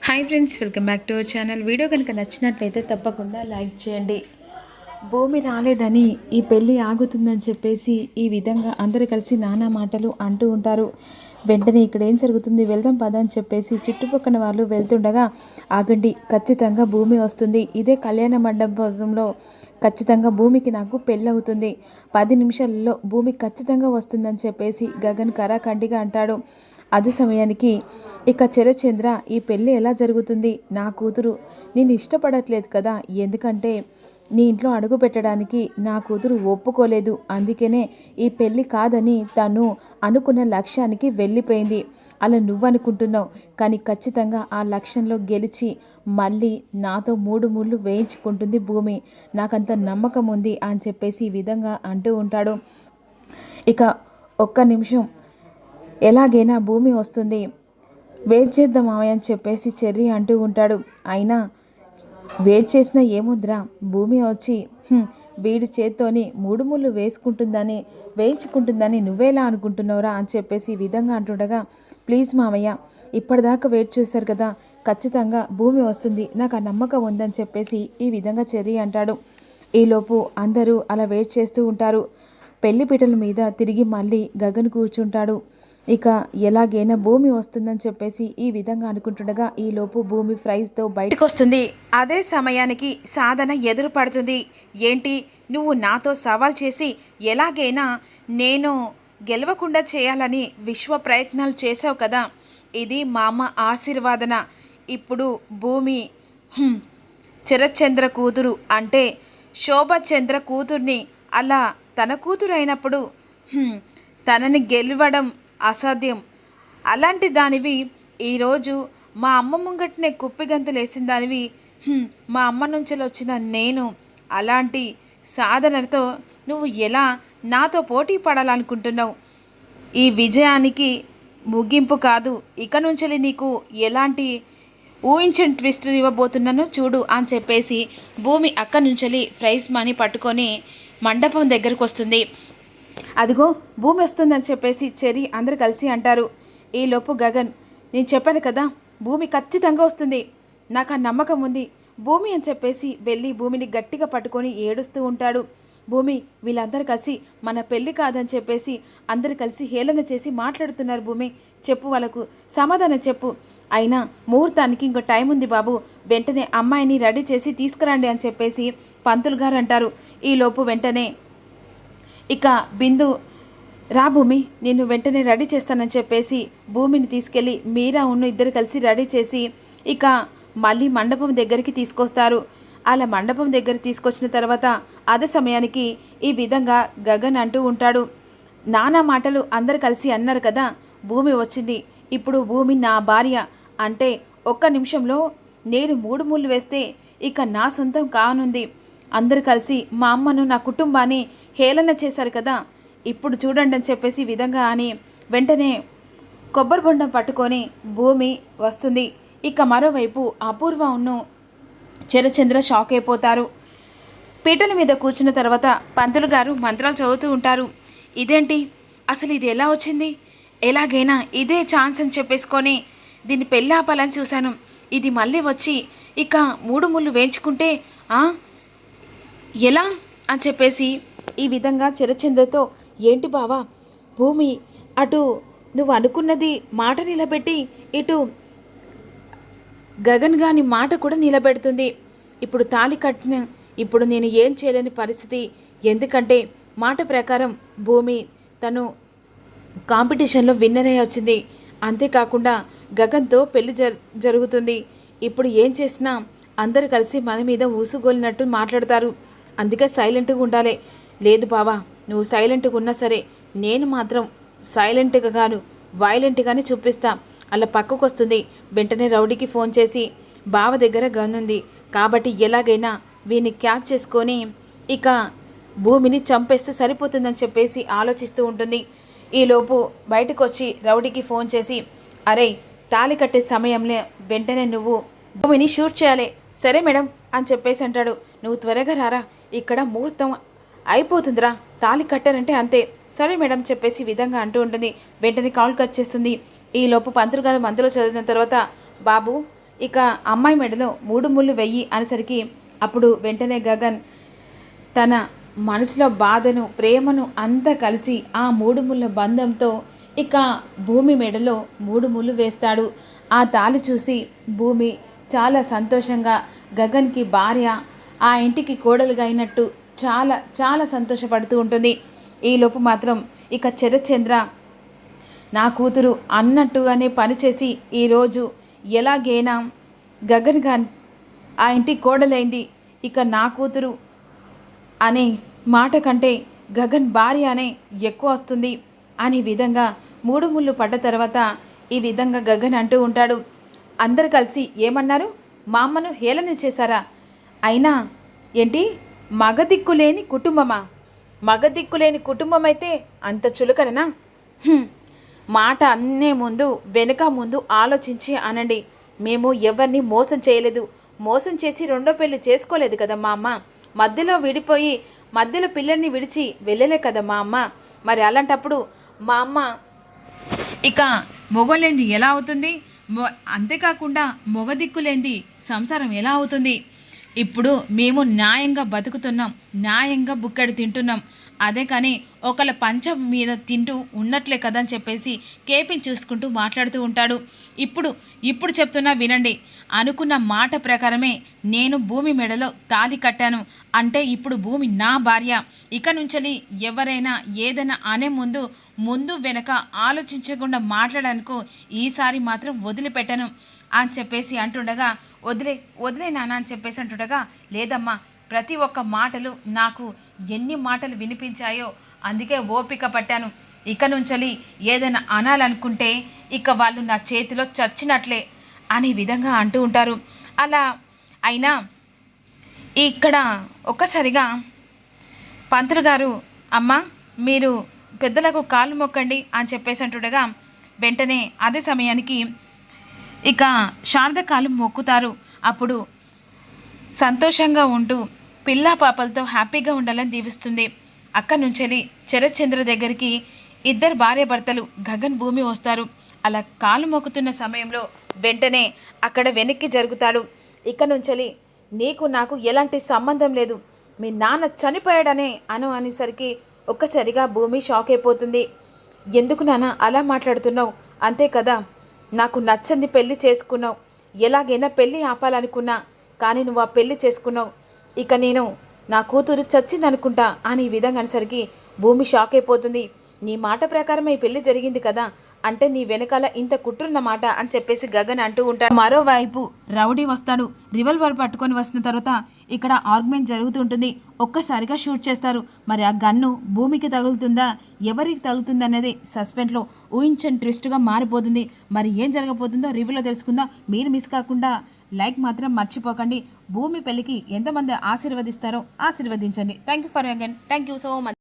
Hi friends, welcome back to our channel. Video కనుక నచ్చినట్లయితే తప్పకుండా లైక్ చేయండి. భూమి రాలేదని ఈ పెళ్ళి ఆగుతుందని చెప్పేసి ఈ విధంగా అందరు కలిసి నానా మాటలు అంటూ ఉంటారు. వెంటనే ఇక్కడ ఏం జరుగుతుంది, వెళ్దాం పద అని చెప్పేసి చుట్టుపక్కల వాళ్ళు వెళ్తుండగా, ఆగండి, ఖచ్చితంగా భూమి వస్తుంది, ఇదే కళ్యాణ మండపంలో ఖచ్చితంగా భూమికి నాకు పెళ్ళి అవుతుంది, 10 నిమిషాలలో భూమి ఖచ్చితంగా వస్తుందని చెప్పేసి గగన్ కరాఖండిగా అంటాడు. అదే సమయానికి ఇక చరచంద్ర, ఈ పెళ్ళి ఎలా జరుగుతుంది, నా కూతురు నేను ఇష్టపడట్లేదు కదా, ఎందుకంటే నీ ఇంట్లో అడుగు పెట్టడానికి నా కూతురు ఒప్పుకోలేదు, అందుకనే ఈ పెళ్ళి కాదని తను అనుకున్న లక్ష్యానికి వెళ్ళిపోయింది. అలా నువ్వనుకుంటున్నావు, కానీ ఖచ్చితంగా ఆ లక్ష్యంలో గెలిచి మళ్ళీ నాతో 3 ముళ్ళు వేయించుకుంటుంది భూమి, నాకంత నమ్మకం ఉంది అని చెప్పేసి ఈ విధంగా అంటూ ఉంటాడు. ఇక ఒక్క నిమిషం, ఎలాగైనా భూమి వస్తుంది, వెయిట్ చేద్దాం మావయ్య అని చెప్పేసి చెర్రీ అంటూ ఉంటాడు. అయినా వెయిట్ చేసినా ఏముందిరా, భూమి వచ్చి వీడి చేత్తోని 3 ముళ్ళు వేయించుకుంటుందని నువ్వేలా అనుకుంటున్నావురా అని చెప్పేసి ఈ విధంగా అంటుండగా, ప్లీజ్ మావయ్య, ఇప్పటిదాకా వెయిట్ చేశారు కదా, ఖచ్చితంగా భూమి వస్తుంది, నాకు ఆ నమ్మకం ఉందని చెప్పేసి ఈ విధంగా చెర్రీ అంటాడు. ఈలోపు అందరూ అలా వెయిట్ చేస్తూ ఉంటారు. పెళ్లిపీటల మీద తిరిగి మళ్ళీ గగన్ కూర్చుంటాడు. ఇక ఎలాగైనా భూమి వస్తుందని చెప్పేసి ఈ విధంగా అనుకుంటుండగా ఈలోపు భూమి ప్రైజ్తో బయటకు వస్తుంది. అదే సమయానికి సాధన ఎదురు పడుతుంది. ఏంటి, నువ్వు నాతో సవాల్ చేసి ఎలాగైనా నేను గెలవకుండా చేయాలని విశ్వ ప్రయత్నాలు చేసావు కదా, ఇది మా అమ్మ ఆశీర్వాదన. ఇప్పుడు భూమి శరత్చంద్ర కూతురు అంటే శోభచంద్ర కూతుర్ని, అలా తన కూతురు అయినప్పుడు తనని గెలవడం అసాధ్యం. అలాంటి దానివి ఈరోజు మా అమ్మ ముంగట్నే కుప్పిగంతులేసిన దానివి, మా అమ్మ నుంచి వచ్చిన నేను అలాంటి సాధనతో నువ్వు ఎలా నాతో పోటీ పడాలనుకుంటున్నావు? ఈ విజయానికి ముగింపు కాదు, ఇక నుంచి నీకు ఎలాంటి ఊహించని ట్విస్ట్ ఇవ్వబోతున్నానో చూడు అని చెప్పేసి భూమి అక్కడి నుంచి ప్రైజ్ మనీ పట్టుకొని మండపం దగ్గరకు వస్తుంది. అదిగో భూమి వస్తుందని చెప్పేసి చెర్రీ అందరు కలిసి అంటారు. ఈలోపు గగన్, నేను చెప్పాను కదా భూమి ఖచ్చితంగా వస్తుంది, నాకు ఆ నమ్మకం ఉంది భూమి అని చెప్పేసి వెళ్ళి భూమిని గట్టిగా పట్టుకొని ఏడుస్తూ ఉంటాడు. భూమి, వీళ్ళందరూ కలిసి మన పెళ్ళి కాదని చెప్పేసి అందరు కలిసి హేళన చేసి మాట్లాడుతున్నారు. భూమి, చెప్పు, వాళ్ళకు సమాధానం చెప్పు. అయినా ముహూర్తానికి ఇంకో టైం ఉంది బాబు, వెంటనే అమ్మాయిని రెడీ చేసి తీసుకురండి అని చెప్పేసి పంతులు గారు అంటారు. ఈలోపు వెంటనే ఇక బిందు, రా భూమి, నేను వెంటనే రెడీ చేస్తానని చెప్పేసి భూమిని తీసుకెళ్ళి మీరా ఉన్ను ఇద్దరు కలిసి రెడీ చేసి ఇక మళ్ళీ మండపం దగ్గరికి తీసుకొస్తారు. అలా మండపం దగ్గర తీసుకొచ్చిన తర్వాత అదే సమయానికి ఈ విధంగా గగన్ అంటూ ఉంటాడు. నానా మాటలు అందరు కలిసి అన్నారు కదా, భూమి వచ్చింది, ఇప్పుడు భూమి నా భార్య అంటే ఒక్క నిమిషంలో నేను 3 ముళ్ళు వేస్తే ఇక నా సొంతం కానుంది. అందరు కలిసి మా అమ్మను, నా కుటుంబాన్ని హేళన చేశారు కదా, ఇప్పుడు చూడండి అని చెప్పేసి విధంగా అని వెంటనే కొబ్బరి బొండం పట్టుకొని భూమి వస్తుంది. ఇక మరోవైపు అపూర్వ ఉన్ను చరచంద్ర షాక్ అయిపోతారు. పీటల మీద కూర్చున్న తర్వాత పంతులు గారు మంత్రాలు చదువుతూ ఉంటారు. ఇదేంటి, అసలు ఇది ఎలా వచ్చింది, ఎలాగైనా ఇదే ఛాన్స్ అని చెప్పేసుకొని దీన్ని పెళ్ళాపాలని చూశాను, ఇది మళ్ళీ వచ్చి ఇక 3 ముళ్ళు వేయించుకుంటే ఎలా అని చెప్పేసి ఈ విధంగా చరచంద్రతో, ఏంటి బావా, భూమి అటు నువ్వు అనుకున్నది మాట నిలబెట్టి ఇటు గగన్ గాని మాట కూడా నిలబెడుతుంది. ఇప్పుడు తాళి కట్టిన ఇప్పుడు నేను ఏం చేయలేని పరిస్థితి, ఎందుకంటే మాట ప్రకారం భూమి తను కాంపిటీషన్లో విన్నర్ అయ్యి వచ్చింది, అంతేకాకుండా గగన్తో పెళ్లి జరుగుతుంది. ఇప్పుడు ఏం చేసినా అందరు కలిసి మన మీద ఊసుగోలినట్టు మాట్లాడతారు, అందుకే సైలెంట్గా ఉండాలి. లేదు బావా, నువ్వు సైలెంట్గా ఉన్నా సరే నేను మాత్రం సైలెంట్గా కాను, వైలెంట్గానే చూపిస్తా. అలా పక్కకు వస్తుంది. వెంటనే రౌడీకి ఫోన్ చేసి, బావ దగ్గర గన్ ఉంది కాబట్టి ఎలాగైనా వీడిని క్యాచ్ చేసుకొని ఇక భూమిని చంపేస్తే సరిపోతుందని చెప్పేసి ఆలోచిస్తూ ఉంటుంది. ఈలోపు బయటకు వచ్చి రౌడీకి ఫోన్ చేసి, అరే, తాళి కట్టే సమయంలో వెంటనే నువ్వు భూమిని షూట్ చేయాలి. సరే మేడం అని చెప్పేసి అంటాడు. నువ్వు త్వరగా రారా, ఇక్కడ ముహూర్తం అయిపోతుందిరా, తాళి కట్టారంటే అంతే. సరే మేడం చెప్పేసి విధంగా అంటూ ఉంటుంది. వెంటనే కాల్ కట్ చేస్తుంది. ఈలోపు పంతులు గారు మందులో చదివిన తర్వాత, బాబు ఇక అమ్మాయి మెడలో 3 ముళ్ళు వెయ్యి అనేసరికి అప్పుడు వెంటనే గగన్ తన మనసులో బాధను ప్రేమను అంతా కలిసి ఆ 3 ముళ్ళ బంధంతో ఇక భూమి మెడలో 3 ముళ్ళు వేస్తాడు. ఆ తాళి చూసి భూమి చాలా సంతోషంగా గగన్కి భార్య ఆ ఇంటికి కోడలుగా అయినట్టు చాలా చాలా సంతోషపడుతూ ఉంటుంది. ఈలోపు మాత్రం ఇక శరత్చంద్ర నా కూతురు అన్నట్టుగానే పనిచేసి ఈరోజు ఎలాగైనా గగన్ ఖాన్ ఆ ఇంటి కోడలైంది, ఇక నా కూతురు అనే మాట కంటే గగన్ భార్య అనే ఎక్కువ వస్తుంది అనే విధంగా 3 ముళ్ళు పడ్డ తర్వాత ఈ విధంగా గగన్ అంటూ ఉంటాడు. అందరు కలిసి ఏమన్నారు? మా అమ్మను హేళన చేశారా? అయినా ఏంటి మగదిక్కులేని కుటుంబమా? మగదిక్కులేని కుటుంబం అయితే అంత చులకననా? మాట అన్నే ముందు వెనుక ముందు ఆలోచించి అనండి. మేము ఎవరిని మోసం చేయలేదు, మోసం చేసి రెండో పెళ్లి చేసుకోలేదు కదా మా అమ్మ. మధ్యలో విడిపోయి మధ్యలో పిల్లల్ని విడిచి వెళ్ళలే కదా మా అమ్మ. మరి అలాంటప్పుడు మా అమ్మ ఇక మొగలేంది ఎలా అవుతుంది? అంతేకాకుండా మొగదిక్కులేంది సంసారం ఎలా అవుతుంది? ఇప్పుడు మేము న్యాయంగా బతుకుతున్నాం, న్యాయంగా బుక్కడి తింటున్నాం. అదే కానీ ఒకళ్ళ పంచం మీద తింటూ ఉన్నట్లే కదా అని చెప్పేసి కేపిని చూసుకుంటూ మాట్లాడుతూ ఉంటాడు. ఇప్పుడు చెప్తున్నా వినండి. అనుకున్న మాట ప్రకారమే నేను భూమి మెడలో తాళి కట్టాను అంటే ఇప్పుడు భూమి నా భార్య. ఇక నుంచి ఎవరైనా ఏదైనా అనే ముందు వెనక ఆలోచించకుండా మాట్లాడనుకో, ఈసారి మాత్రం వదిలిపెట్టను అని చెప్పేసి అంటుండగా వదిలే నాన్న అని చెప్పేసి అంటుండగా, లేదమ్మా, ప్రతి ఒక్క మాటలు నాకు ఎన్ని మాటలు వినిపించాయో అందుకే ఓపిక పట్టాను. ఇక నుంచి ఏదైనా అనాలనుకుంటే ఇక వాళ్ళు నా చేతిలో చచ్చినట్లే అనే విధంగా అంటూ ఉంటారు. అలా అయినా ఇక్కడ ఒక్కసారిగా పంతులు గారు, అమ్మ మీరు పెద్దలకు కాళ్ళు మొక్కండి అని చెప్పేసి అంటుండగా వెంటనే అదే సమయానికి ఇక శారద కాళ్ళు మొక్కుతారు. అప్పుడు సంతోషంగా ఉంటూ పిల్లా పాపలతో హ్యాపీగా ఉండాలని దీవిస్తుంది. అక్కడి నుంచి శరత్చంద్ర దగ్గరికి ఇద్దరు భార్యాభర్తలు గగన్ భూమి వస్తారు. అలా కాలు మొక్కుతున్న సమయంలో వెంటనే అక్కడ వెనక్కి జరుగుతాడు. ఇక నుంచి నీకు నాకు ఎలాంటి సంబంధం లేదు, మీ నాన్న చనిపోయాడనే అనేసరికి ఒక్కసారిగా భూమి షాక్ అయిపోతుంది. ఎందుకు నాన్న అలా మాట్లాడుతున్నావు? అంతే కదా, నాకు నచ్చంది పెళ్లి చేసుకున్నావు, ఎలాగైనా పెళ్ళి ఆపాలనుకున్నా, కానీ నువ్వు ఆ పెళ్లి చేసుకున్నావు. ఇక నేను నా కూతురు చచ్చిందనుకుంటా అని ఈ విధంగా అనేసరికి భూమి షాక్ అయిపోతుంది. నీ మాట ప్రకారమే ఈ పెళ్లి జరిగింది కదా, అంటే నీ వెనకాల ఇంత కుట్రున్నమాట అని చెప్పేసి గగన్ అంటూ ఉంటాడు. మరోవైపు రౌడీ వస్తాడు. రివల్వర్ పట్టుకొని వస్తున్న తర్వాత ఇక్కడ ఆర్గ్యుమెంట్ జరుగుతుంటుంది. ఒక్కసారిగా షూట్ చేస్తారు. మరి ఆ గన్ను భూమికి తగులుతుందా, ఎవరికి తగులుతుంది అనేది సస్పెన్స్లో ఊహించని ట్విస్ట్గా మారిపోతుంది. మరి ఏం జరగబోతుందో రివ్యూలో తెలుసుకుందాం. మీరు మిస్ కాకుండా లైక్ మాత్రం మర్చిపోకండి. భూమి పెళ్లికి ఎంతమంది ఆశీర్వదిస్తారో ఆశీర్వదించండి. Thank you for again. Thank you so much.